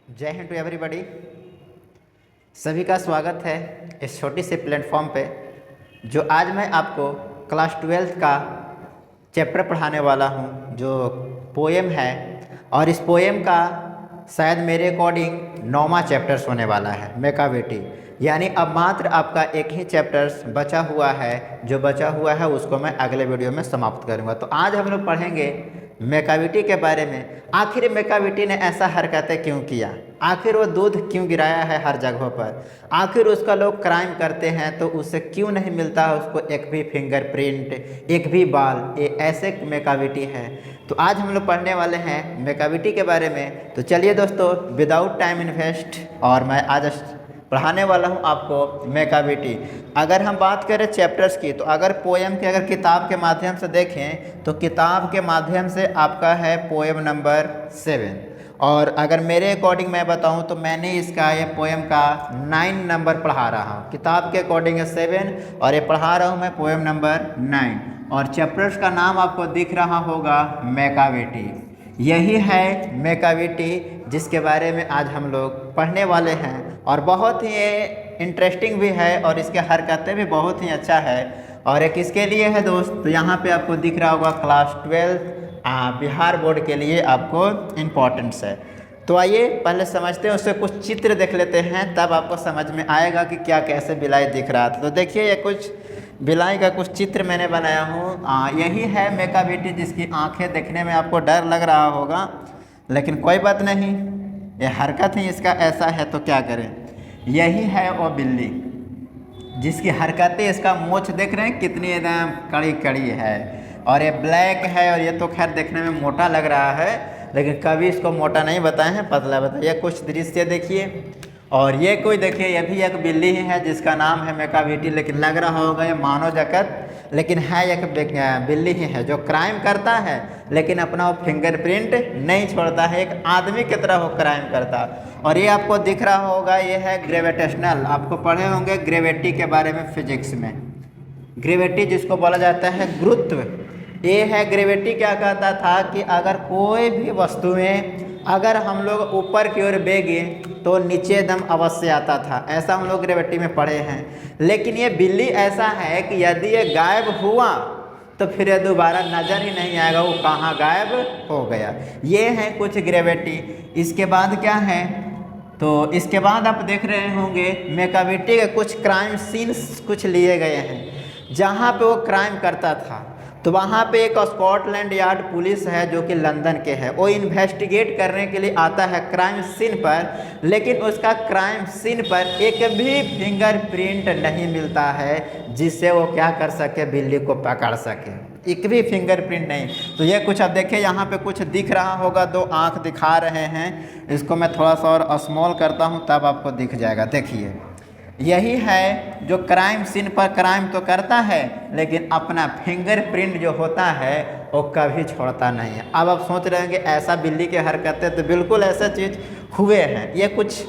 जय Hind to everybody. सभी का स्वागत है इस छोटी से प्लेटफॉर्म पे। जो आज मैं आपको क्लास 12th का चैप्टर पढ़ाने वाला हूँ, जो पोएम है, और इस पोएम का शायद मेरे अकॉर्डिंग 9वां चैप्टर्स होने वाला है, मेकाविटी। यानी अब मात्र आपका एक ही चैप्टर्स बचा हुआ है। जो बचा हुआ है उसको मैं अगले वीडियो में समाप्त करूँगा। तो आज हम लोग पढ़ेंगे मेकाविटी के बारे में। आखिर मेकाविटी ने ऐसा हरकतें क्यों किया, आखिर वो दूध क्यों गिराया है हर जगहों पर, आखिर उसका लोग क्राइम करते हैं तो उससे क्यों नहीं मिलता है उसको एक भी फिंगरप्रिंट, एक भी बाल। ये ऐसे मेकाविटी है। तो आज हम लोग पढ़ने वाले हैं मेकाविटी के बारे में। तो चलिए दोस्तों, विदाउट टाइम इन्वेस्ट, और मैं आज पढ़ाने वाला हूँ आपको मेकाविटी। अगर हम बात करें चैप्टर्स की, तो अगर पोएम के अगर किताब के माध्यम से देखें तो किताब के माध्यम से आपका है पोएम नंबर 7। और अगर मेरे अकॉर्डिंग मैं बताऊं तो मैंने इसका ये पोएम का 9 नंबर पढ़ा रहा हूँ। किताब के अकॉर्डिंग है 7 और ये पढ़ा रहा हूँ मैं पोएम नंबर 9। और चैप्टर्स का नाम आपको दिख रहा होगा मेकाविटी। यही है मेकाविटी जिसके बारे में आज हम लोग पढ़ने वाले हैं। और बहुत ही इंटरेस्टिंग भी है और इसके हरकतें भी बहुत ही अच्छा है। और एक इसके लिए है दोस्त, तो यहाँ पे आपको दिख रहा होगा क्लास 12 बिहार बोर्ड के लिए आपको इम्पोर्टेंस है। तो आइए पहले समझते हैं, उससे कुछ चित्र देख लेते हैं, तब आपको समझ में आएगा कि क्या कैसे बिलाई दिख रहा था। तो देखिए, ये कुछ बिलाई का कुछ चित्र मैंने बनाया हूँ। यही है मेकाविटी जिसकी आंखें देखने में आपको डर लग रहा होगा, लेकिन कोई बात नहीं, ये हरकत ही इसका ऐसा है तो क्या करें। यही है वो बिल्ली जिसकी हरकतें, इसका मूंछ देख रहे हैं कितनी एकदम कड़ी कड़ी है, और ये ब्लैक है। और ये तो खैर देखने में मोटा लग रहा है, लेकिन कभी इसको मोटा नहीं बताए हैं, पतला बताइए। कुछ दृश्य देखिए, और ये कोई देखिए, ये भी एक बिल्ली ही है जिसका नाम है मेकाविटी, लेकिन लग रहा होगा ये मानव जगत, लेकिन है एक बिल्ली ही है जो क्राइम करता है, लेकिन अपना वो फिंगरप्रिंट नहीं छोड़ता है, एक आदमी की तरह वो क्राइम करता। और ये आपको दिख रहा होगा, ये है ग्रेविटेशनल। आपको पढ़े होंगे ग्रेविटी के बारे में फिजिक्स में। ग्रेविटी जिसको बोला जाता है गुरुत्व, ये है ग्रेविटी। क्या कहता था कि अगर कोई भी वस्तुएं अगर हम लोग ऊपर की ओर बेगे तो नीचे दम अवश्य आता था, ऐसा हम लोग ग्रेविटी में पढ़े हैं। लेकिन ये बिल्ली ऐसा है कि यदि ये गायब हुआ तो फिर ये दोबारा नज़र ही नहीं आएगा, वो कहाँ गायब हो गया। ये है कुछ ग्रेविटी। इसके बाद क्या है, तो इसके बाद आप देख रहे होंगे मेकाविटी के कुछ क्राइम सीन्स कुछ लिए गए हैं जहाँ पे वो क्राइम करता था। तो वहाँ पे एक स्कॉटलैंड यार्ड पुलिस है जो कि लंदन के है, वो इन्वेस्टिगेट करने के लिए आता है क्राइम सीन पर, लेकिन उसका क्राइम सीन पर एक भी फिंगरप्रिंट नहीं मिलता है जिससे वो क्या कर सके, बिल्ली को पकड़ सके। एक भी फिंगरप्रिंट नहीं। तो ये कुछ अब देखिए, यहाँ पे कुछ दिख रहा होगा, 2 आँख दिखा रहे हैं। इसको मैं थोड़ा सा और स्मॉल करता हूँ तब आपको दिख जाएगा। देखिए, यही है जो क्राइम सीन पर क्राइम तो करता है, लेकिन अपना फिंगरप्रिंट जो होता है वो कभी छोड़ता नहीं है। अब आप सोच रहे हैं कि ऐसा बिल्ली के हरकतें, तो बिल्कुल ऐसा चीज़ हुए हैं। ये कुछ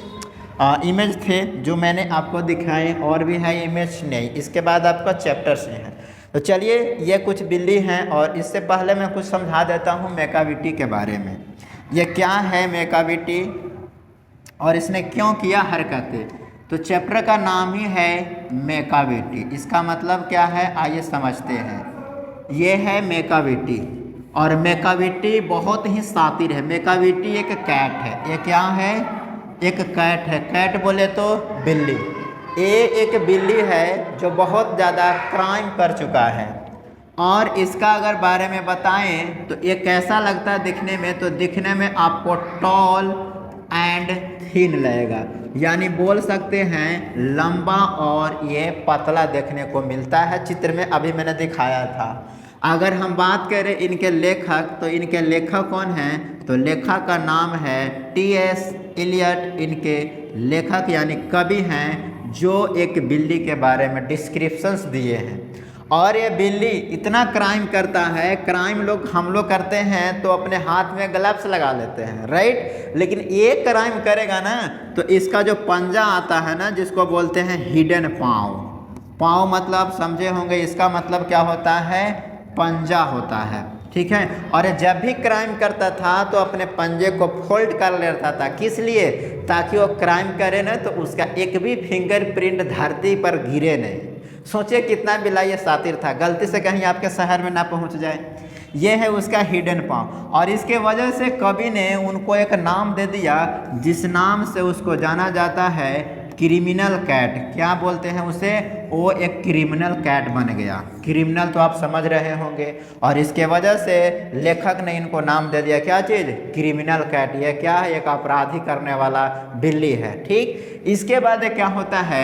इमेज थे जो मैंने आपको दिखाए, और भी है इमेज नहीं। इसके बाद आपका चैप्टर्स हैं। तो चलिए, ये कुछ बिल्ली हैं, और इससे पहले मैं कुछ समझा देता हूँ मेकाविटी के बारे में। ये क्या है मेकाविटी और इसने क्यों किया हरकतें। तो चैप्टर का नाम ही है मेकाविटी। इसका मतलब क्या है, आइए समझते हैं। ये है मेकाविटी, और मेकाविटी बहुत ही शातिर है। मेकाविटी एक कैट है। ये क्या है, एक कैट है। कैट बोले तो बिल्ली। ये एक बिल्ली है जो बहुत ज़्यादा क्राइम कर चुका है। और इसका अगर बारे में बताएं तो ये कैसा लगता है दिखने में, तो दिखने में आपको टॉल एंड थिन लगेगा, यानी बोल सकते हैं लंबा और ये पतला देखने को मिलता है। चित्र में अभी मैंने दिखाया था। अगर हम बात करें इनके लेखक, तो इनके लेखक कौन हैं, तो लेखक का नाम है T.S. एलियट। इनके लेखक यानी कवि हैं जो एक बिल्ली के बारे में डिस्क्रिप्शंस दिए हैं। और ये बिल्ली इतना क्राइम करता है, क्राइम हम लोग करते हैं तो अपने हाथ में ग्लव्स लगा लेते हैं, राइट। लेकिन ये क्राइम करेगा ना तो इसका जो पंजा आता है ना, जिसको बोलते हैं हिडन पाँव। पाँव मतलब समझे होंगे, इसका मतलब क्या होता है, पंजा होता है, ठीक है। और जब भी क्राइम करता था तो अपने पंजे को फोल्ड कर लेता था, किस लिए? ताकि वो क्राइम करे ना तो उसका एक भी फिंगरप्रिंट धरती पर गिरे नहीं। सोचिए कितना बिल्ला ये शातिर था, गलती से कहीं आपके शहर में ना पहुंच जाए। ये है उसका हिडन पाँव। और इसके वजह से कवि ने उनको एक नाम दे दिया जिस नाम से उसको जाना जाता है, क्रिमिनल कैट। क्या बोलते हैं उसे? वो एक क्रिमिनल कैट बन गया। क्रिमिनल तो आप समझ रहे होंगे। और इसके वजह से लेखक ने इनको नाम दे दिया, क्या चीज़? Criminal cat. ये क्या है? एक अपराधी करने वाला बिल्ली है। ठीक। इसके बाद क्या होता है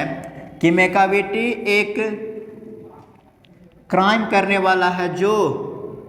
कि मेकाविटी एक क्राइम करने वाला है जो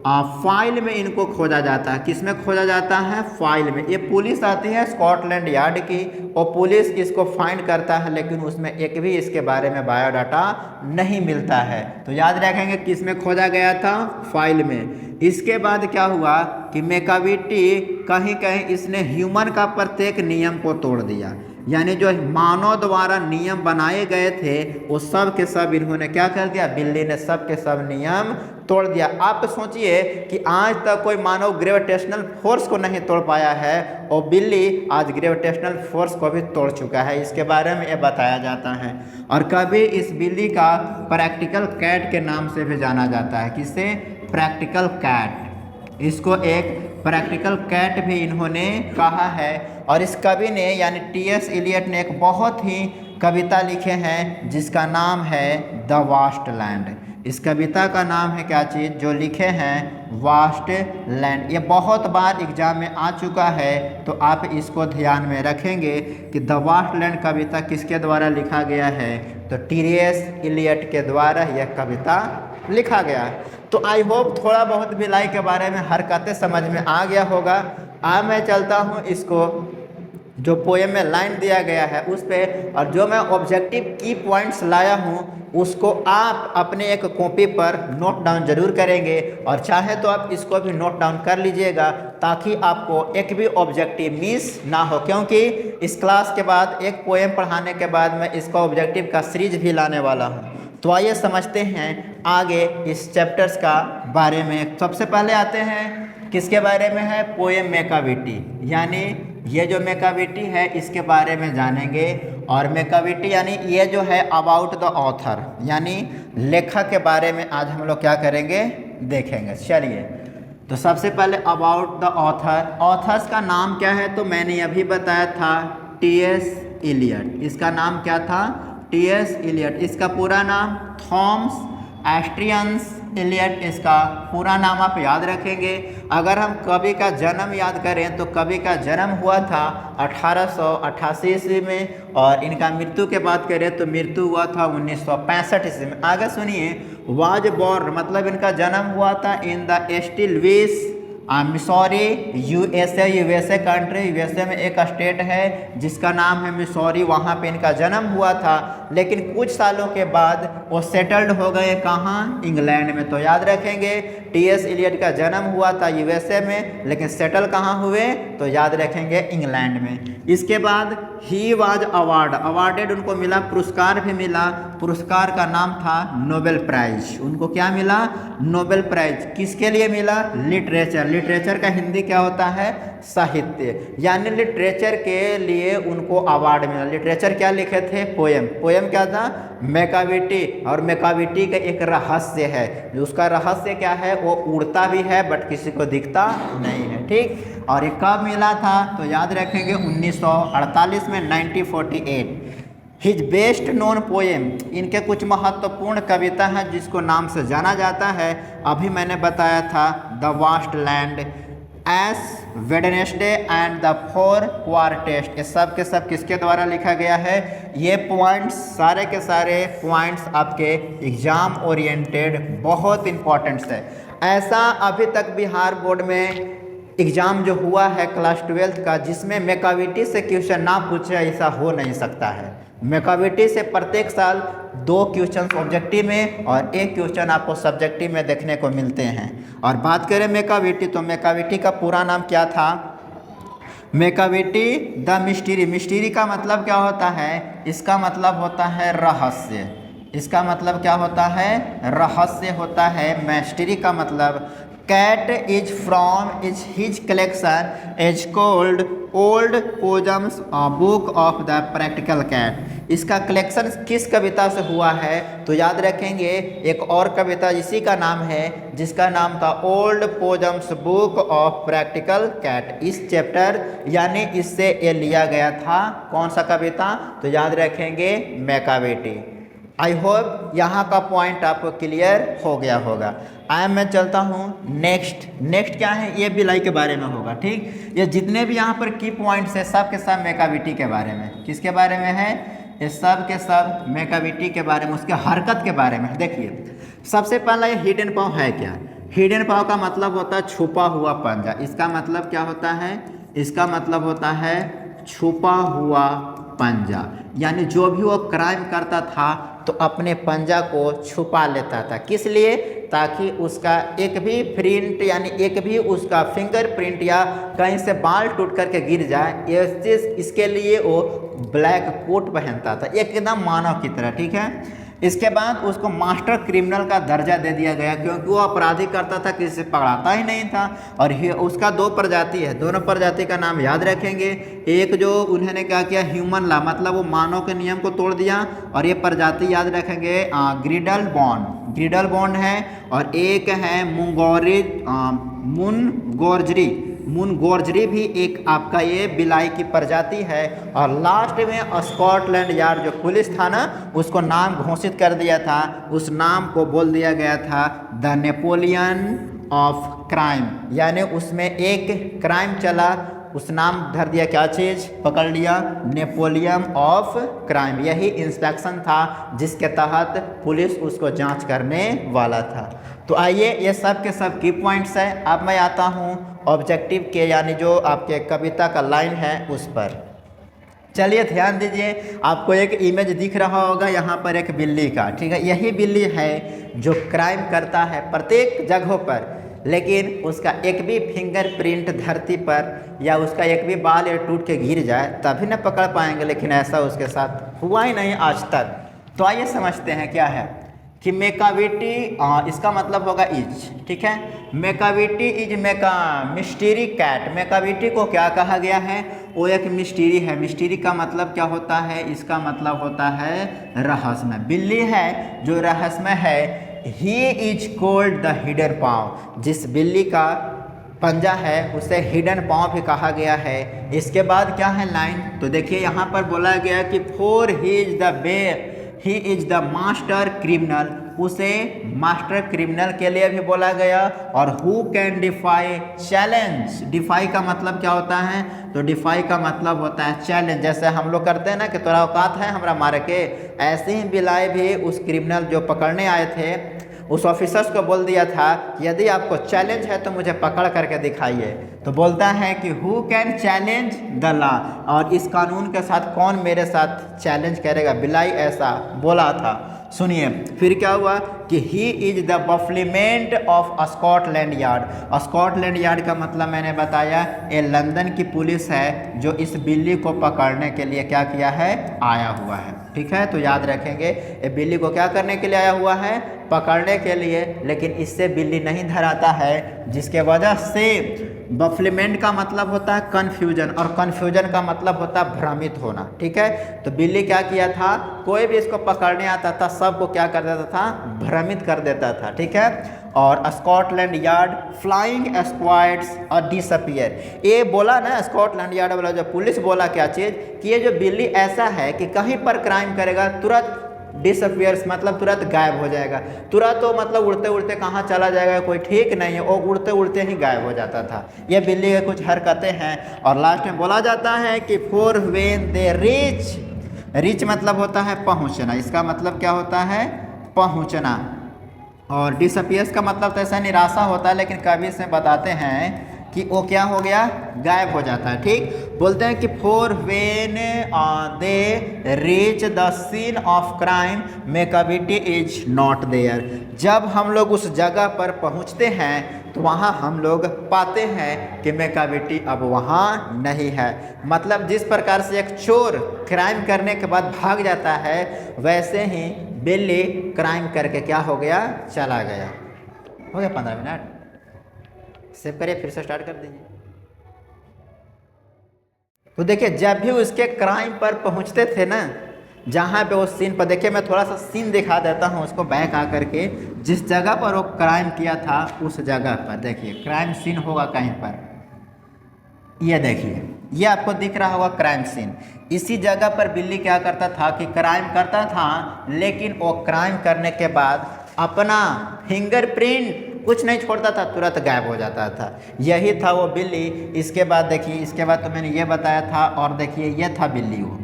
फाइल में इनको खोजा जाता है। किस में खोजा जाता है? फाइल में। ये पुलिस आती है स्कॉटलैंड यार्ड की और पुलिस इसको फाइंड करता है, लेकिन उसमें एक भी इसके बारे में बायोडाटा नहीं मिलता है। तो याद रखेंगे किस में खोजा गया था? फाइल में। इसके बाद क्या हुआ कि मेकाविटी कहीं कहीं इसने ह्यूमन का प्रत्येक नियम को तोड़ दिया, यानी जो मानव द्वारा नियम बनाए गए थे वो सब के सब इन्होंने क्या कर दिया? बिल्ली ने सब के सब नियम तोड़ दिया। आप सोचिए कि आज तक कोई मानव ग्रेविटेशनल फोर्स को नहीं तोड़ पाया है और बिल्ली आज ग्रेविटेशनल फोर्स को भी तोड़ चुका है। इसके बारे में ये बताया जाता है। और कभी इस बिल्ली का प्रैक्टिकल कैट के नाम से भी जाना जाता है। किससे? Practical cat. इसको एक प्रैक्टिकल कैट भी इन्होंने कहा है। और इस कवि ने यानी टी.एस. इलियट ने एक बहुत ही कविता लिखे हैं जिसका नाम है द वास्ट लैंड। इस कविता का नाम है क्या चीज़? जो लिखे हैं वास्ट लैंड। ये बहुत बार एग्जाम में आ चुका है, तो आप इसको ध्यान में रखेंगे कि द वास्ट लैंड कविता किसके द्वारा लिखा गया है? तो टी.एस. इलियट के द्वारा यह कविता लिखा गया है। तो आई होप थोड़ा बहुत बिलाई के बारे में हरकतें समझ में आ गया होगा। अब मैं चलता हूँ इसको जो पोएम में लाइन दिया गया है उस पर, और जो मैं ऑब्जेक्टिव की पॉइंट्स लाया हूँ उसको आप अपने एक कॉपी पर नोट डाउन जरूर करेंगे, और चाहे तो आप इसको भी नोट डाउन कर लीजिएगा ताकि आपको एक भी ऑब्जेक्टिव मिस ना हो। क्योंकि इस क्लास के बाद एक पोएम पढ़ाने के बाद मैं इसका ऑब्जेक्टिव का सीरीज भी लाने वाला हूँ। तो आइए समझते हैं आगे इस चैप्टर्स का बारे में। सबसे पहले आते हैं किसके बारे में है? पोएम मेकाविटी, यानी ये जो मेकाविटी है इसके बारे में जानेंगे। और मेकाविटी यानी ये जो है अबाउट द ऑथर, यानी लेखक के बारे में आज हम लोग क्या करेंगे? देखेंगे। चलिए, तो सबसे पहले अबाउट द ऑथर। ऑथर्स का नाम क्या है? तो मैंने अभी बताया था टी.एस. इलियट। इसका नाम क्या था? टी.एस. इलियट। इसका पूरा नाम थॉमस एस्ट्रियंस इलियट इसका पूरा नाम आप याद रखेंगे। अगर हम कवि का जन्म याद करें तो कवि का जन्म हुआ था 1888 ईस्वी में, और इनका मृत्यु के बात करें तो मृत्यु हुआ था 1965 ईस्वी में। आगे सुनिए, वाज बॉर्न मतलब इनका जन्म हुआ था इन द स्टील Louis Missouri, USA country. USA में एक स्टेट है जिसका नाम है मिसौरी, वहाँ पे इनका जन्म हुआ था। लेकिन कुछ सालों के बाद वो सेटल्ड हो गए कहाँ? इंग्लैंड में। तो याद रखेंगे टी.एस. इलियट का जन्म हुआ था यूएसए में, लेकिन सेटल कहाँ हुए? तो याद रखेंगे इंग्लैंड में। इसके बाद ही वाज अवार्डेड, उनको मिला पुरस्कार भी मिला। पुरस्कार का नाम था नोबेल प्राइज। उनको क्या मिला? Nobel prize. किसके लिए मिला? लिटरेचर। लिटरेचर का हिंदी क्या होता है? साहित्य। यानी लिटरेचर के लिए उनको अवार्ड मिला। लिटरेचर क्या लिखे थे? पोएम। पोएम क्या था? मेकाविटी। और मेकाविटी का एक रहस्य है, जो उसका रहस्य क्या है? वो उड़ता भी है बट किसी को दिखता नहीं है। ठीक। और ये कब मिला था? तो याद रखेंगे 1948 में, 1948। हिज बेस्ट नोन पोएम, इनके कुछ महत्वपूर्ण कविता हैं जिसको नाम से जाना जाता है। अभी मैंने बताया था the waste land, ash Wednesday and the four quartets. ये सब के सब किसके द्वारा लिखा गया है? ये पॉइंट्स सारे के सारे पॉइंट्स आपके एग्जाम ओरिएंटेड बहुत इंपॉर्टेंट्स है। ऐसा अभी तक बिहार बोर्ड में एग्ज़ाम जो हुआ है क्लास 12th का जिसमें मेकाविटी से क्वेश्चन ना पूछे, ऐसा हो नहीं सकता है। मेकाविटी से प्रत्येक साल 2 क्वेश्चन ऑब्जेक्टिव में और 1 क्वेश्चन आपको सब्जेक्टिव में देखने को मिलते हैं। और बात करें मेकाविटी, तो मेकाविटी का पूरा नाम क्या था? मेकाविटी द मिस्ट्री। मिस्ट्री का मतलब क्या होता है? इसका मतलब होता है रहस्य। इसका मतलब क्या होता है? रहस्य होता है। मिस्ट्री का मतलब cat is from is his collection is called old possum's book of the practical cat. इसका कलेक्शन किस कविता से हुआ है? तो याद रखेंगे एक और कविता इसी का नाम है जिसका नाम था old possum's book of practical cat. इस चैप्टर यानी इससे ये लिया गया था। कौन सा कविता? तो याद रखेंगे मैकावेटी। आई होप यहाँ का पॉइंट आपको क्लियर हो गया होगा। मैं चलता हूँ नेक्स्ट क्या है? ये बिलाई के बारे में होगा। ठीक, ये जितने भी यहाँ पर की पॉइंट्स है सब के सब मैकाविटी के बारे में। किसके बारे में है? ये सब के सब मैकाविटी के बारे में, उसके हरकत के बारे में। देखिए सबसे पहला ये हिडन पाव है क्या? हिडन पाव का मतलब होता है छुपा हुआ पंजा। इसका मतलब क्या होता है? इसका मतलब होता है छुपा हुआ पंजा, यानी जो भी वो क्राइम करता था तो अपने पंजा को छुपा लेता था। किस लिए? ताकि उसका एक भी प्रिंट यानी एक भी उसका फिंगरप्रिंट या कहीं से बाल टूट करके गिर जाए, इसके लिए वो ब्लैक कोट पहनता था एकदम मानव की तरह। ठीक है, इसके बाद उसको मास्टर क्रिमिनल का दर्जा दे दिया गया क्योंकि वो अपराधी करता था, किसी से पकड़ाता ही नहीं था। और उसका दो प्रजाति है, दोनों प्रजाति का नाम याद रखेंगे। एक जो उन्होंने क्या किया, ह्यूमन लॉ, मतलब वो मानव के नियम को तोड़ दिया। और ये प्रजाति याद रखेंगे ग्रिडल बॉन्ड है। और एक है मुनगोर्जरी भी एक आपका ये बिलाई की प्रजाति है। और लास्ट में स्कॉटलैंड यार्ड जो पुलिस था ना, उसको नाम घोषित कर दिया था। उस नाम को बोल दिया गया था द नेपोलियन ऑफ क्राइम, यानी उसमें एक क्राइम चला, उस नाम धर दिया, क्या चीज़ पकड़ लिया? Napoleon of crime. यही इंस्ट्रक्शन था जिसके तहत पुलिस उसको जांच करने वाला था। तो आइए ये सब के सब की पॉइंट्स है। अब मैं आता हूँ ऑब्जेक्टिव के, यानी जो आपके कविता का लाइन है उस पर। चलिए ध्यान दीजिए, आपको एक इमेज दिख रहा होगा यहाँ पर एक बिल्ली का। ठीक है, यही बिल्ली है जो क्राइम करता है प्रत्येक जगहों पर, लेकिन उसका एक भी फिंगरप्रिंट धरती पर या उसका एक भी बाल या टूट के गिर जाए तभी न पकड़ पाएंगे, लेकिन ऐसा उसके साथ हुआ ही नहीं आज तक। तो आइए समझते हैं क्या है कि मैकाविटी, इसका मतलब होगा इज। ठीक है, मैकाविटी इज मिस्टीरी कैट। मैकाविटी को क्या कहा गया है? वो एक मिस्टीरी है। मिस्टीरी का मतलब क्या होता है? इसका मतलब होता है रहस्यमय। बिल्ली है जो रहस्यमय है। He is called the hidden paw. जिस बिल्ली का पंजा है उसे हिडन पाव भी कहा गया है। इसके बाद क्या है लाइन? तो देखिए यहाँ पर बोला गया कि for he is the master criminal. उसे मास्टर क्रिमिनल के लिए भी बोला गया। और who can defy challenge. Defy का मतलब क्या होता है? तो डिफाई का मतलब होता है चैलेंज। जैसे हम लोग करते हैं ना कि तोरा औकात है हमरा मारे के, ऐसे ही बिलाई भी उस क्रिमिनल जो पकड़ने आए थे उस ऑफिसर्स को बोल दिया था कि यदि आपको चैलेंज है तो मुझे पकड़ करके दिखाइए। तो बोलता है कि who can challenge the law. और इस कानून के साथ कौन मेरे साथ चैलेंज करेगा? बिलाई ऐसा बोला था। सुनिए फिर क्या हुआ कि he is the bafflement of Scotland Yard. Scotland Yard का मतलब मैंने बताया, ये लंदन की पुलिस है जो इस बिल्ली को पकड़ने के लिए क्या किया है? आया हुआ है। ठीक है, तो याद रखेंगे ये बिल्ली को क्या करने के लिए आया हुआ है? पकड़ने के लिए। लेकिन इससे बिल्ली नहीं धराता है, जिसके वजह से बफलीमेंट का मतलब होता है कन्फ्यूजन, और कन्फ्यूजन का मतलब होता है भ्रमित होना। ठीक है, तो बिल्ली क्या किया था? कोई भी इसको पकड़ने आता था सबको क्या कर देता था? भ्रमित कर देता था। ठीक है, और स्कॉटलैंड यार्ड फ्लाइंग स्क्वाड्स और डिसअपियर। ये बोला ना स्कॉटलैंड यार्ड वाला जो पुलिस बोला क्या चीज़ कि ये जो बिल्ली ऐसा है कि कहीं पर क्राइम करेगा तुरंत डिसअपियर्स, मतलब तुरंत गायब हो जाएगा। तुरंत तो मतलब उड़ते उड़ते कहाँ चला जाएगा कोई ठीक नहीं है, वो उड़ते उड़ते ही गायब हो जाता था। ये बिल्ली के कुछ हरकतें हैं। और लास्ट में बोला जाता है कि फॉर व्हेन दे रीच मतलब होता है पहुँचना। इसका मतलब क्या होता है? पहुँचना। और डिसअपियर्स का मतलब तो ऐसा निराशा होता है, लेकिन कवि से बताते हैं कि वो क्या हो गया? गायब हो जाता है। ठीक, बोलते हैं कि for when they reach the scene of crime Macavity is not there. जब हम लोग उस जगह पर पहुंचते हैं तो वहाँ हम लोग पाते हैं कि मैकाविटी अब वहाँ नहीं है। मतलब जिस प्रकार से एक चोर क्राइम करने के बाद भाग जाता है, वैसे ही बिल्ली क्राइम करके क्या हो गया? चला गया। हो गया 15 मिनट। सेव करिए, फिर से स्टार्ट कर दीजिए। तो देखिए जब भी उसके क्राइम पर पहुंचते थे ना, जहाँ पे वो सीन पर, देखिए मैं थोड़ा सा सीन दिखा देता हूँ उसको बैक आकर के, जिस जगह पर वो क्राइम किया था उस जगह पर देखिए क्राइम सीन होगा कहीं पर, ये देखिए ये आपको दिख रहा होगा क्राइम सीन। इसी जगह पर बिल्ली क्या करता था कि क्राइम करता था, लेकिन वो क्राइम करने के बाद अपना फिंगरप्रिंट कुछ नहीं छोड़ता था, तुरंत गायब हो जाता था। यही था वो बिल्ली। इसके बाद देखिए, इसके बाद तो मैंने ये बताया था, और देखिए ये था बिल्ली, वो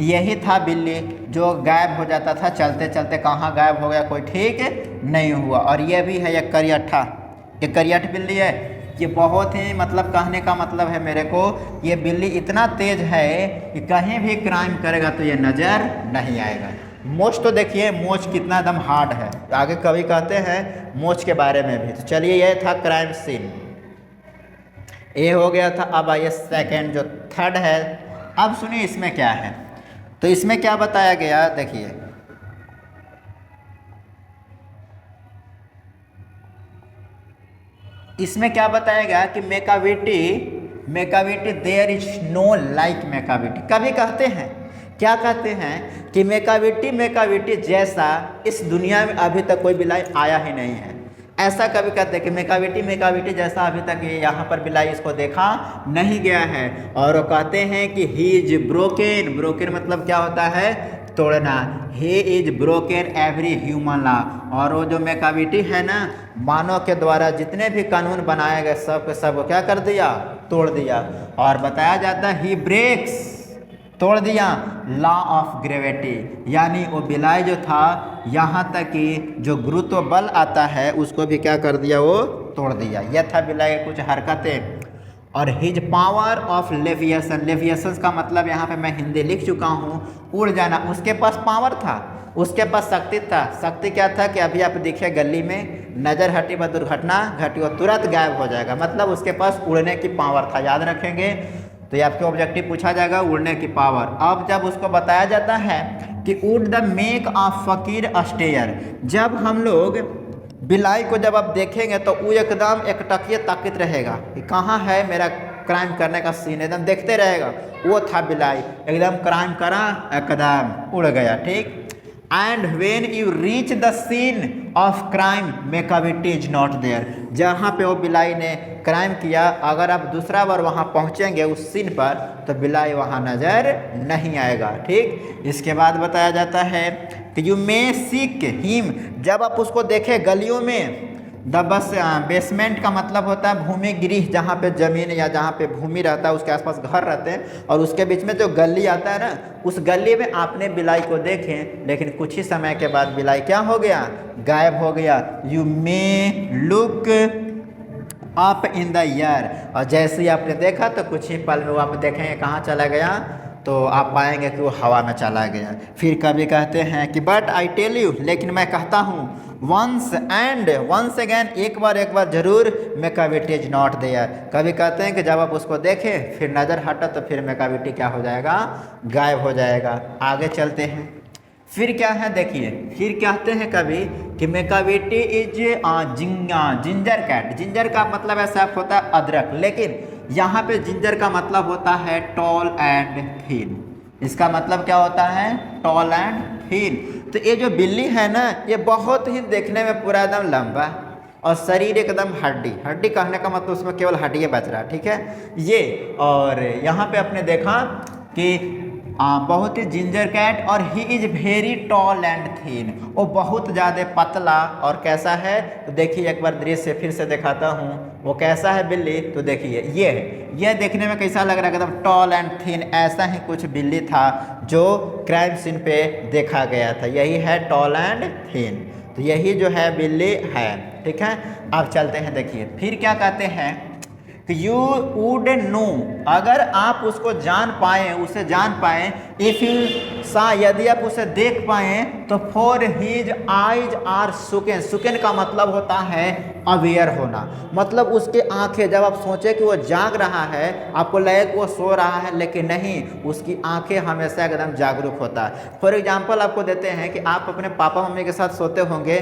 यही था बिल्ली जो गायब हो जाता था चलते चलते, कहाँ गायब हो गया कोई ठीक नहीं हुआ। और ये भी है एक करियठा, ये करियठ बिल्ली है। ये बहुत ही मतलब कहने का मतलब है मेरे को, ये बिल्ली इतना तेज है कि कहीं भी क्राइम करेगा तो ये नज़र नहीं आएगा। मोच तो देखिए मोच कितना एकदम हार्ड है, आगे कभी कहते हैं मोच के बारे में भी। तो चलिए ये था क्राइम सीन, ये हो गया था। अब आइए सेकंड जो थर्ड है, अब सुनिए इसमें क्या है। तो इसमें क्या बताया गया देखिए, इसमें क्या बताया गया कि मेकाविटी देयर इज नो लाइक मेकाविटी। कभी कहते हैं, क्या कहते हैं कि मेकाविटी जैसा इस दुनिया में अभी तक कोई बिलाई आया ही नहीं है। ऐसा कभी कहते हैं कि मेकाविटी जैसा अभी तक यहाँ पर बिलाई इसको देखा नहीं गया है। और वो कहते हैं कि ही इज ब्रोकन मतलब क्या होता है, तोड़ना। He is broken every human law. और वो जो मेकाविटी है ना, मानव के द्वारा जितने भी कानून बनाए गए सब के सब क्या कर दिया, तोड़ दिया। और बताया जाता है ही ब्रेक्स, तोड़ दिया लॉ ऑफ ग्रेविटी, यानी वो बिलाई जो था यहाँ तक कि जो गुरुत्व बल आता है उसको भी क्या कर दिया, वो तोड़ दिया। यह था बिलाई की कुछ हरकतें। और हिज पावर ऑफ लेविएशन, लेविएशन का मतलब यहाँ पे मैं हिंदी लिख चुका हूँ, उड़ जाना। उसके पास पावर था, उसके पास शक्ति था। शक्ति क्या था कि अभी आप दिखे गली में, नज़र हटी व दुर्घटना घटी, वो तुरंत गायब हो जाएगा। मतलब उसके पास उड़ने की पावर था, याद रखेंगे। तो ये आपके ऑब्जेक्टिव पूछा जाएगा, उड़ने की पावर। अब जब उसको बताया जाता है कि वुड द मेक ऑफ फकीर स्टेयर, जब हम लोग बिलाई को जब आप देखेंगे तो वो एकदम एक टकिए ताकित रहेगा कि कहाँ है मेरा क्राइम करने का सीन, एकदम देखते रहेगा। वो था बिलाई, एकदम क्राइम करा एकदम उड़ गया, ठीक। And when you reach the scene of crime Macavity is not there, जहाँ पे वो बिलाई ने क्राइम किया, अगर आप दूसरा बार वहाँ पहुँचेंगे उस सीन पर तो बिलाई वहाँ नज़र नहीं आएगा, ठीक। इसके बाद बताया जाता है कि यू मे सीक हिम, जब आप उसको देखें गलियों में, द बस बेसमेंट का मतलब होता है भूमि गृह, जहाँ पे ज़मीन या जहाँ पे भूमि रहता है उसके आसपास घर रहते हैं, और उसके बीच में जो गली आता है ना, उस गली में आपने बिलाई को देखें, लेकिन कुछ ही समय के बाद बिलाई क्या हो गया, गायब हो गया। You may look up in the air, और जैसे ही आपने देखा तो कुछ ही पल में वो आप देखेंगे कहाँ चला गया, तो आप पाएंगे कि वो हवा में चला गया। फिर कभी कहते हैं कि बट आई टेल यू, लेकिन मैं कहता हूँ, वंस एंड वंस अगैन, एक बार जरूर, मेकाविटी इज नॉट देयर। कभी कहते हैं कि जब आप उसको देखें फिर नज़र हटा तो फिर मेकाविटी क्या हो जाएगा, गायब हो जाएगा। आगे चलते हैं, फिर क्या है देखिए, फिर कहते हैं कभी कि मेकाविटी इज जिंजर कैट। जिंजर का मतलब ऐसा होता है अदरक, लेकिन यहाँ पे जिंजर का मतलब होता है टॉल एंड थिन। इसका मतलब क्या होता है, टॉल एंड थिन। तो ये जो बिल्ली है ना, ये बहुत ही देखने में पूरा एकदम लंबा और शरीर एकदम हड्डी कहने का मतलब उसमें केवल हड्डी बच रहा है, ठीक है ये। और यहाँ पे आपने देखा कि बहुत ही जिंजर कैट, और he is very tall and thin, वो बहुत ज़्यादा पतला और कैसा है, तो देखिए एक बार दृश्य फिर से दिखाता हूँ, वो कैसा है बिल्ली, तो देखिए ये है, ये देखने में कैसा लग रहा है, एकदम टॉल एंड थिन। ऐसा ही कुछ बिल्ली था जो क्राइम सीन पे देखा गया था, यही है टॉल एंड थिन। तो यही जो है बिल्ली है, ठीक है। अब चलते हैं, देखिए फिर क्या कहते हैं कि यू वुड नो, अगर आप उसको जान पाए, उसे जान पाए, इफ यू सा, यदि आप उसे देख पाए, तो फॉर हिज आइज आर सुकन। सुकन का मतलब होता है अवेयर होना, मतलब उसके आंखें, जब आप सोचें कि वो जाग रहा है, आपको लगे कि वो सो रहा है, लेकिन नहीं, उसकी आंखें हमेशा एकदम जागरूक होता है। फॉर एग्जाम्पल आपको देते हैं कि आप अपने पापा मम्मी के साथ सोते होंगे,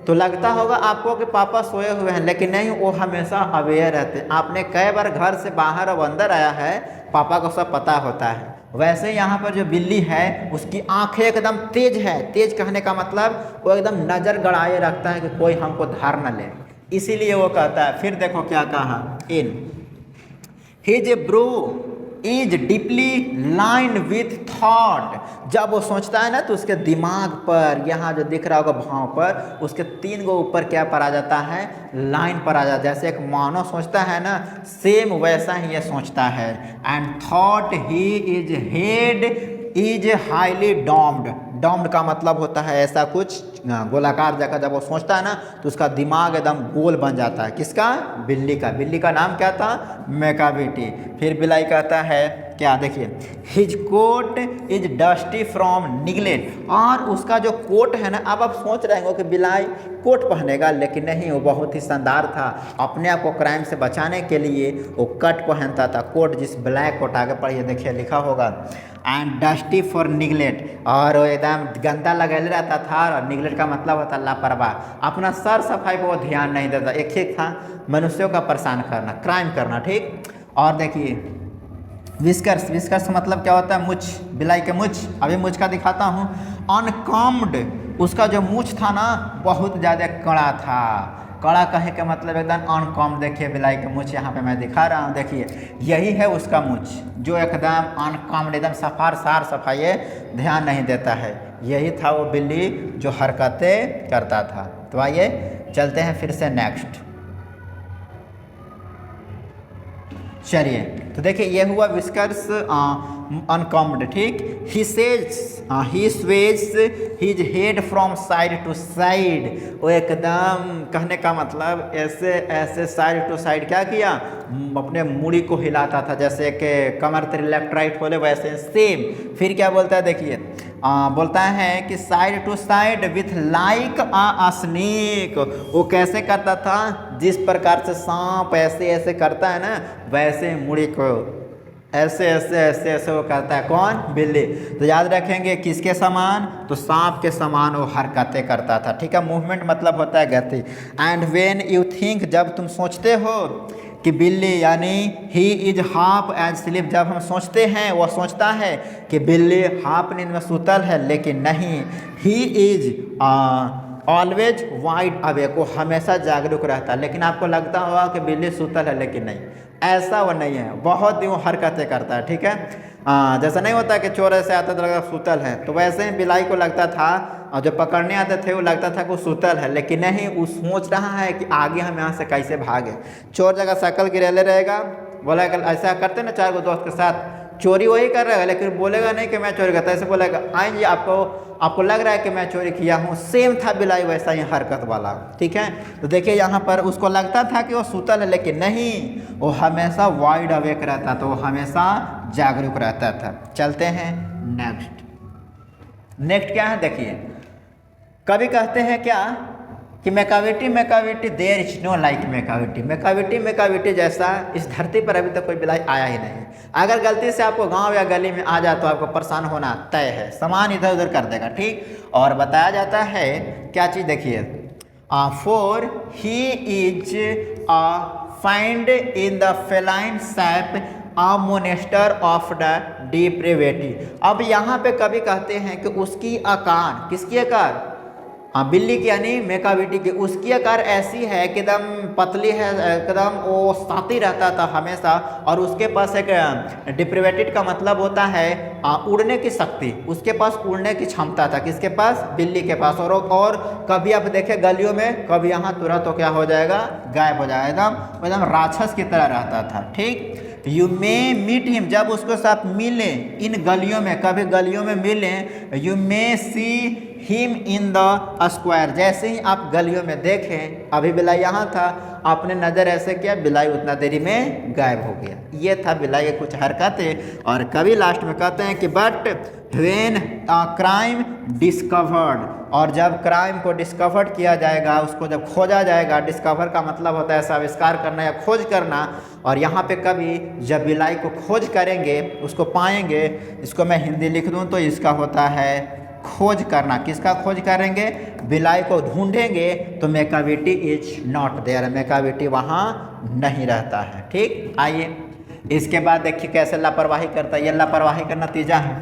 तो लगता होगा आपको कि पापा सोए हुए हैं, लेकिन नहीं, वो हमेशा अवेयर रहते हैं। आपने कई बार घर से बाहर और अंदर आया है, पापा को सब पता होता है। वैसे यहाँ पर जो बिल्ली है उसकी आंखें एकदम तेज है। तेज कहने का मतलब वो एकदम नज़र गड़ाए रखता है कि कोई हमको धार न ले, इसीलिए वो कहता है। फिर देखो क्या कहा, in his bro is deeply line with thought. जब वो सोचता है ना तो उसके दिमाग पर, यहाँ जो दिख रहा होगा भाव पर, उसके 3 गो ऊपर क्या पर आ जाता है, लाइन पर आ जाता है। जैसे एक मानव सोचता है ना, सेम वैसा ही ये सोचता है। And thought he is head is highly domed. Domed का मतलब होता है ऐसा कुछ गोलाकार जगह। जब वो सोचता है ना तो उसका दिमाग एकदम गोल बन जाता है। किसका? बिल्ली का। बिल्ली का नाम क्या था? मैकाविटी। फिर बिलाई कहता है क्या, देखिए, his coat is dusty from neglect. और उसका जो कोट है ना, अब आप सोच रहे हो कि बिलाई कोट पहनेगा, लेकिन नहीं, वो बहुत ही शानदार था। अपने आप को क्राइम से बचाने के लिए वो कट पहनता था, कोट, जिस ब्लैक कोट। आगे पढ़िए, देखिए लिखा होगा एंड डस्टी फॉर निगलेक्ट। और वो एकदम गंदा लगेले रहता था। और निगलेक्ट का मतलब होता लापरवाह। अपना सर सफाई पर वो ध्यान नहीं देता। एक ही था, मनुष्यों का परेशान करना, क्राइम करना, ठीक। और देखिए विस्कर्स। विस्कर्स मतलब क्या होता है? मुछ, बिलाई के मुछ। अभी मुछ का दिखाता हूँ। अनकॉम्ड, उसका जो मुछ था ना बहुत ज़्यादा कड़ा था। कड़ा कहे का मतलब एकदम अनकॉम्ड। देखिए बिलाई के मुछ यहाँ पे मैं दिखा रहा हूँ, देखिए यही है उसका मुछ, जो एकदम अनकॉम्ड, एकदम सार सफाई ध्यान नहीं देता है। यही था वो बिल्ली जो हरकतें करता था। तो आइए चलते हैं फिर से नेक्स्ट। चलिए, तो देखिए ये हुआ विस्कर्स अनकॉम्ड, ठीक। He says he sways his head from side to side. वो एकदम, कहने का मतलब ऐसे ऐसे साइड टू साइड क्या किया, अपने मूड़ी को हिलाता था, जैसे कि कमर तेरे लेफ्ट राइट बोले वैसे सेम। फिर क्या बोलता है, देखिए बोलता है कि side to side with like a snake. वो कैसे करता था? जिस प्रकार से सांप ऐसे ऐसे करता है ना, वैसे मुड़ी को ऐसे ऐसे ऐसे ऐसे वो करता है। कौन? बिल्ली। तो याद रखेंगे किसके समान? तो सांप के समान वो हरकतें करता था, ठीक है। मूवमेंट मतलब होता है गति। एंड व्हेन यू थिंक, जब तुम सोचते हो कि बिल्ली यानी he is half asleep, जब हम सोचते हैं, वह सोचता है कि बिल्ली हाफ नींद में सुतल है, लेकिन नहीं, he is always wide awake, वो हमेशा जागरूक रहता है। लेकिन आपको लगता होगा कि बिल्ली सुतल है, लेकिन नहीं, ऐसा वो नहीं है। बहुत ही वो हरकतें करता है, ठीक है। जैसा नहीं होता कि चोर ऐसे आता तो लगता सुतल है, तो वैसे ही बिलाई को लगता था, और जो पकड़ने आते थे वो लगता था कि वो सुतल है, लेकिन नहीं, वो सोच रहा है कि आगे हम यहाँ से कैसे भागे। चोर जगह शकल गिरेले रहेगा, बोला ऐसा करते ना 4 दोस्त के साथ, चोरी वही कर रहा है, लेकिन बोलेगा नहीं कि मैं चोरी करता, ऐसे बोलेगा आइए आपको लग रहा है कि मैं चोरी किया हूँ। सेम था बिलाई वैसा ही हरकत वाला, ठीक है। तो देखिए यहाँ पर उसको लगता था कि वो सुतल है, लेकिन नहीं, वो हमेशा वाइड अवेक रहता, तो वो हमेशा जागरूक रहता था। चलते हैं नेक्स्ट। नेक्स्ट क्या है, देखिए, कभी कहते हैं क्या कि Macavity there is no like Macavity जैसा इस धरती पर अभी तक कोई बिलाई आया ही नहीं। अगर गलती से आपको गांव या गली में आ जाए तो आपको परेशान होना तय है, सामान इधर उधर कर देगा, ठीक। और बताया जाता है क्या चीज़, देखिए, for he is fiend in the feline shape a monster of the depravity. अब यहाँ पे कभी कहते हैं कि उसकी आकार, किसकी आकार? बिल्ली की यानी मैकाविटी की। उसकी आकार ऐसी है कि एकदम पतली है, एकदम वो साथी रहता था हमेशा। और उसके पास एक डिप्रेवेटेड का मतलब होता है उड़ने की शक्ति, उसके पास उड़ने की क्षमता था। किसके पास? बिल्ली के पास। और कभी आप देखें गलियों में, कभी यहाँ तुरंत तो क्या हो जाएगा, गायब हो जाएगा, एकदम राक्षस की तरह रहता था, ठीक। यू मे मीट हिम, जब उसके साथ मिले इन गलियों में, कभी गलियों में मिले, you may see him in the square, जैसे ही आप गलियों में देखें, अभी बिलाई यहाँ था, आपने नज़र ऐसे किया, बिलाई उतना देरी में गायब हो गया। ये था बिलाई के कुछ हरकतें। और कभी लास्ट में कहते हैं कि बट व्हेन क्राइम डिस्कवर्ड, और जब क्राइम को डिस्कवर्ड किया जाएगा, उसको जब खोजा जाएगा, डिस्कवर का मतलब होता है आविष्कार करना या खोज करना। और यहाँ पे कभी जब बिलाई को खोज करेंगे, उसको पाएंगे, इसको मैं हिंदी लिख दूँ तो इसका होता है खोज करना, किसका खोज करेंगे, बिलाई को ढूंढेंगे तो Macavity is not there, Macavity वहाँ नहीं रहता है। ठीक, आइए इसके बाद देखिए कैसे लापरवाही करता है। ये लापरवाही का नतीजा है,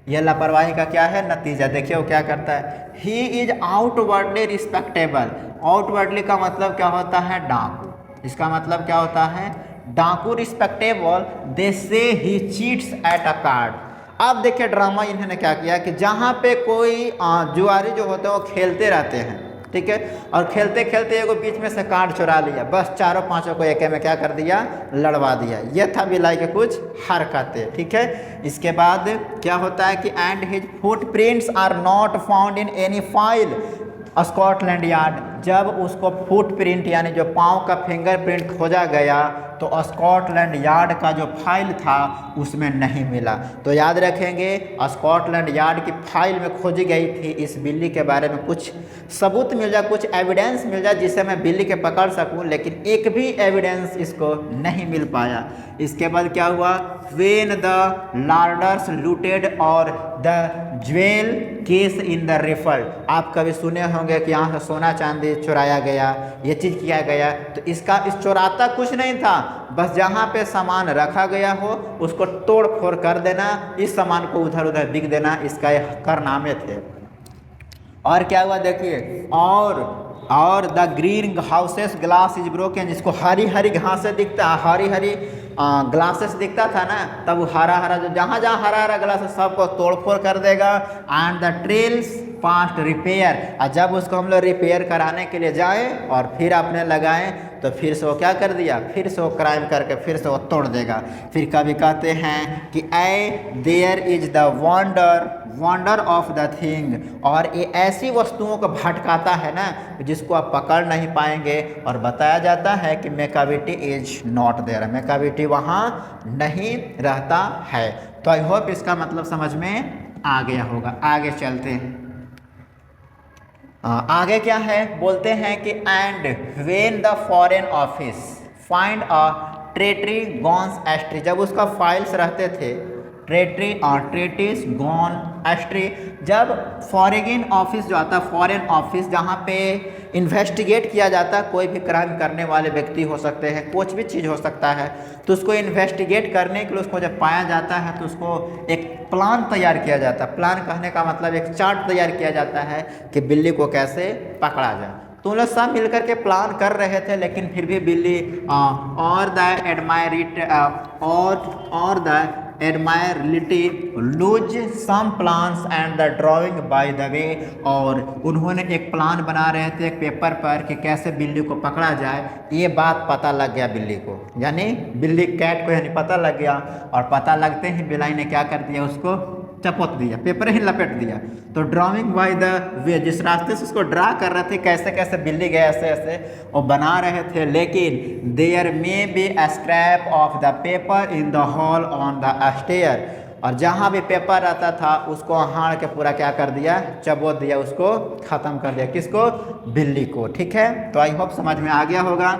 यह लापरवाही का क्या है, नतीजा। देखिए वो क्या करता है, he is outwardly respectable. Outwardly का मतलब क्या होता है, डाकू। इसका मतलब क्या होता है, डाकू रिस्पेक्टेबल, दे से ही चीट्स एट अ कार्ड। अब देखिए ड्रामा इन्होंने क्या किया कि जहाँ पे कोई जुआरी जो होते हैं वो खेलते रहते हैं, ठीक है, और खेलते खेलते एगो बीच में से कार्ड चुरा लिया, बस चारों पांचों को एक में क्या कर दिया, लड़वा दिया। ये था बिलाई के कुछ हरकतें, ठीक है। इसके बाद क्या होता है कि and his footprints are not found in any file Scotland Yard. जब उसको फुटप्रिंट यानी जो पाँव का फिंगरप्रिंट खोजा गया तो स्कॉटलैंड यार्ड का जो फाइल था उसमें नहीं मिला। तो याद रखेंगे स्कॉटलैंड यार्ड की फाइल में खोजी गई थी इस बिल्ली के बारे में कुछ सबूत मिल जाए, कुछ एविडेंस मिल जाए जिससे मैं बिल्ली के पकड़ सकूं, लेकिन एक भी एविडेंस इसको नहीं मिल पाया। इसके बाद क्या हुआ, व्हेन द लार्डर्स लूटेड और the jewel case in the rifle. आप कभी सुने होंगे कि यहाँ से सोना चांदी चुराया गया, ये चीज़ किया गया, तो इसका इस चुराता कुछ नहीं था, बस जहाँ पे सामान रखा गया हो उसको तोड़ फोड़ कर देना, इस सामान को उधर उधर बिक देना, इसका ये कारनामे थे। और क्या हुआ देखिए, और the green houses glass is broken. जिसको हरी हरी घासें दिखता, हरी हरी ग्लासेस दिखता था ना, तब हरा हरा जो जहाँ जहाँ हरा हरा ग्लास है सबको तोड़ फोड़ कर देगा। And the trails past repair, और जब उसको हम लोग रिपेयर कराने के लिए जाए और फिर अपने लगाएं तो फिर से वो क्या कर दिया, फिर से वो क्राइम करके फिर से वो तोड़ देगा। फिर कभी कहते हैं कि ay there is the wonder of the thing, और ये ऐसी वस्तुओं को भटकाता है ना जिसको आप पकड़ नहीं पाएंगे। और बताया जाता है कि Macavity is not there, Macavity वहाँ नहीं रहता है। तो आई होप इसका मतलब समझ में आ गया होगा। आगे चलते हैं, आगे क्या है, बोलते हैं कि and when the foreign office find a treaty gone astray. जब उसका फाइल्स रहते थे ट्रेटिस गॉन एस्ट्री, जब फॉरेन ऑफिस जो आता है, फॉरेन ऑफिस जहाँ पे इन्वेस्टिगेट किया जाता है, कोई भी क्राइम करने वाले व्यक्ति हो सकते हैं, कुछ भी चीज़ हो सकता है, तो उसको इन्वेस्टिगेट करने के लिए उसको जब पाया जाता है तो उसको एक प्लान तैयार किया जाता है। प्लान कहने का मतलब एक चार्ट तैयार किया जाता है कि बिल्ली को कैसे पकड़ा जाए। तो उन लोग सब मिलकर के प्लान कर रहे थे, लेकिन फिर भी बिल्ली और the admiralty lose some plans and the drawing by the way. और उन्होंने एक प्लान बना रहे थे एक पेपर पर कि कैसे बिल्ली को पकड़ा जाए। ये बात पता लग गया बिल्ली को, यानी बिल्ली कैट को यानी पता लग गया, और पता लगते ही बिलाई ने क्या कर दिया, उसको चपोत दिया, पेपर ही लपेट दिया। तो ड्राइंग बाय द वे, जिस रास्ते से उसको ड्रा कर रहे थे कैसे कैसे बिल्ली गए ऐसे ऐसे वो बना रहे थे, लेकिन there may be a scrap of the paper in the hall on the stair. और जहाँ भी पेपर रहता था उसको हाड़ के पूरा क्या कर दिया, चबोत दिया, उसको ख़त्म कर दिया। किसको, बिल्ली को। ठीक है, तो आई होप समझ में आ गया होगा।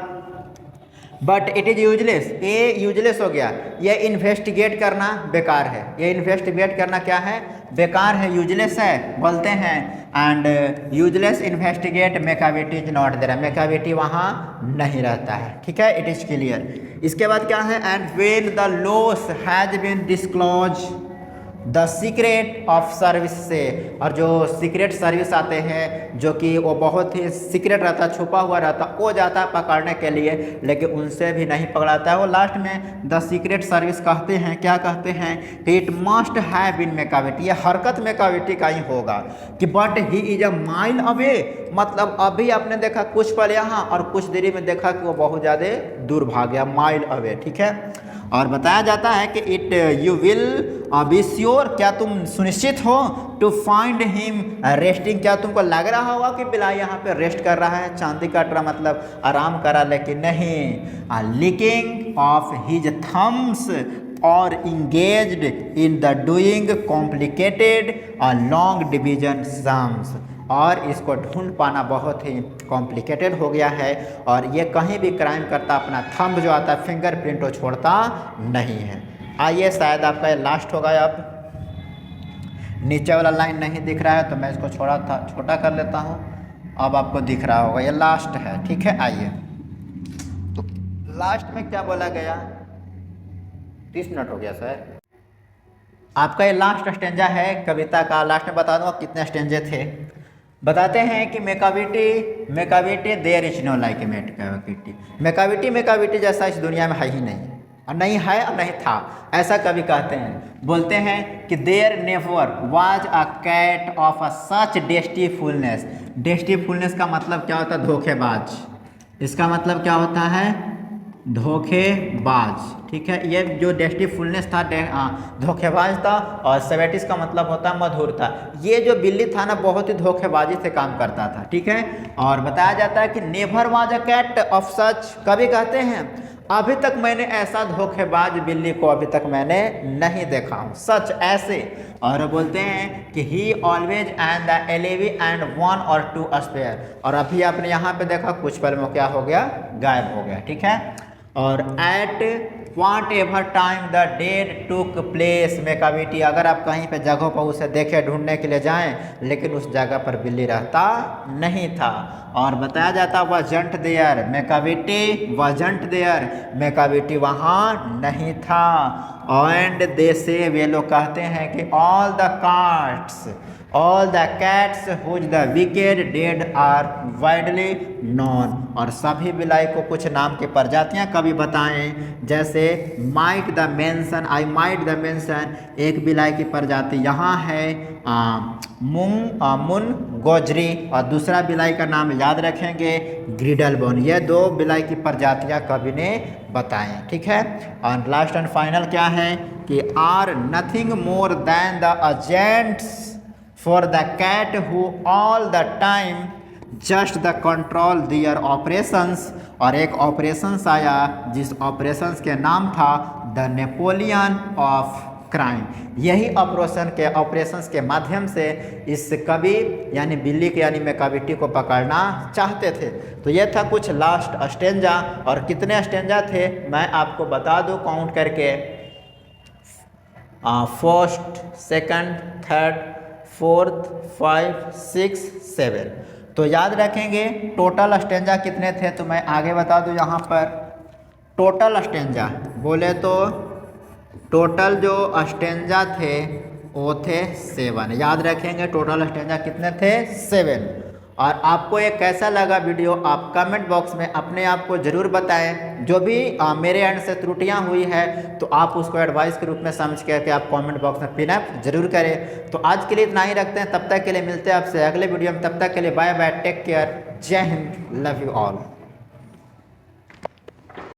बट इट इज़ यूजलेस, ये यूजलेस हो गया, ये इन्वेस्टिगेट करना बेकार है। ये इन्वेस्टिगेट करना क्या है, बेकार है, यूजलेस है बोलते हैं। And useless investigate Macavity is not there, Macavity वहाँ नहीं रहता है। ठीक है, इट इज़ क्लियर। इसके बाद क्या है, and when the loss has been disclose the secret of service से। और जो सीक्रेट सर्विस आते हैं जो कि वो बहुत ही सीक्रेट रहता, छुपा हुआ रहता, वो जाता है पकड़ने के लिए, लेकिन उनसे भी नहीं पकड़ाता है। वो लास्ट में द सीक्रेट सर्विस कहते हैं, क्या कहते हैं कि it must have been Macavity, ये हरकत मैकाविटी का ही होगा कि but he is a mile away, मतलब अभी आपने देखा कुछ पल यहाँ और कुछ देरी में देखा कि वो बहुत ज़्यादा दूर भाग गया, माइल अवे। ठीक है, और बताया जाता है कि it you will be sure, क्या तुम सुनिश्चित हो, टू फाइंड हिम रेस्टिंग, क्या तुमको लग रहा होगा कि बिलाई यहाँ पे रेस्ट कर रहा है, चांदी काट रहा, मतलब आराम करा, लेकिन नहीं, लिकिंग ऑफ हिज थम्स और engaged in the doing complicated long division sums. और इसको ढूंढ पाना बहुत ही कॉम्प्लिकेटेड हो गया है, और ये कहीं भी क्राइम करता अपना थंब जो आता है, फिंगरप्रिंट वो छोड़ता नहीं है। आइए शायद आपका लास्ट होगा अब। नीचे वाला लाइन नहीं दिख रहा है तो मैं इसको छोटा कर लेता हूँ। अब आपको दिख रहा होगा, ये लास्ट है। ठीक है, आइए तो लास्ट में क्या बोला गया, 30 मिनट हो गया सर। आपका ये लास्ट स्टेंजा है कविता का। लास्ट में बता दूंगा कितने स्टेंजे थे। बताते हैं कि मेकाविटी देयर इज नो लाइक मेकाविटी। मेकाविटी जैसा इस दुनिया में है ही नहीं, और नहीं है और नहीं था, ऐसा कवि कहते हैं। बोलते हैं कि there never was a cat of a such deceitfulness. Deceitfulness का मतलब क्या होता है, धोखेबाज। इसका मतलब क्या होता है, धोखेबाज। ठीक है, ये जो डेस्टीफुलनेस था धोखेबाज था, और सेवेटिस का मतलब होता है मधुरता। ये जो बिल्ली था ना, बहुत ही धोखेबाजी से काम करता था। ठीक है, और बताया जाता है कि never was a cat of such. कभी कहते हैं अभी तक मैंने ऐसा धोखेबाज बिल्ली को अभी तक मैंने नहीं देखा हूँ, सच ऐसे। और बोलते हैं कि he always and the 11 and 1 or 2 spare. और अभी आपने यहाँ पे देखा कुछ पल में क्या हो गया, गायब हो गया। ठीक है, और at what ever time the deed took place Macavity. अगर आप कहीं पे जगह पर उसे देखे ढूंढने के लिए जाएं, लेकिन उस जगह पर बिल्ली रहता नहीं था। और बताया जाता वजंट देयर मेकाविटी, वजंट देयर मेकाविटी वहाँ नहीं था। एंड दे से वे लोग कहते हैं कि all the cats whose the wicked dead are widely known. और सभी बिलाई को कुछ नाम की प्रजातियां कभी बताएं, जैसे might the mention, I might the mention एक बिलाई की प्रजाति यहाँ है, मुन गोजरी, और दूसरा बिलाई का नाम याद रखेंगे ग्रिडलबोन। ये दो बिलाई की प्रजातियां कवि ने बताएं। ठीक है, और लास्ट एंड फाइनल क्या है कि are nothing more than the agents for the cat who all the time just the control their operations। और एक ऑपरेशंस आया जिस ऑपरेशंस के नाम था द नेपोलियन ऑफ क्राइम। यही ऑपरेशंस के माध्यम से इस कवि यानी बिल्ली के यानी मेकाविटी को पकड़ना चाहते थे। तो ये था कुछ लास्ट स्टेंजा। और कितने स्टेंजा थे मैं आपको बता दूं काउंट करके, फर्स्ट, सेकंड, थर्ड, 4, 5, 6, 7। तो याद रखेंगे टोटल स्टेंजा कितने थे, तो मैं आगे बता दूं। यहाँ पर टोटल स्टेंजा बोले तो टोटल जो स्टेंजा थे वो थे 7। याद रखेंगे टोटल स्टेंजा कितने थे, 7। और आपको ये कैसा लगा वीडियो आप कमेंट बॉक्स में अपने आप को ज़रूर बताएं। जो भी मेरे एंड से त्रुटियां हुई है तो आप उसको एडवाइस के रूप में समझ के आप कमेंट बॉक्स में पिन अप जरूर करें। तो आज के लिए इतना ही रखते हैं, तब तक के लिए मिलते हैं आपसे अगले वीडियो में। तब तक के लिए बाय बाय, टेक केयर, जय हिंद, लव यू ऑल।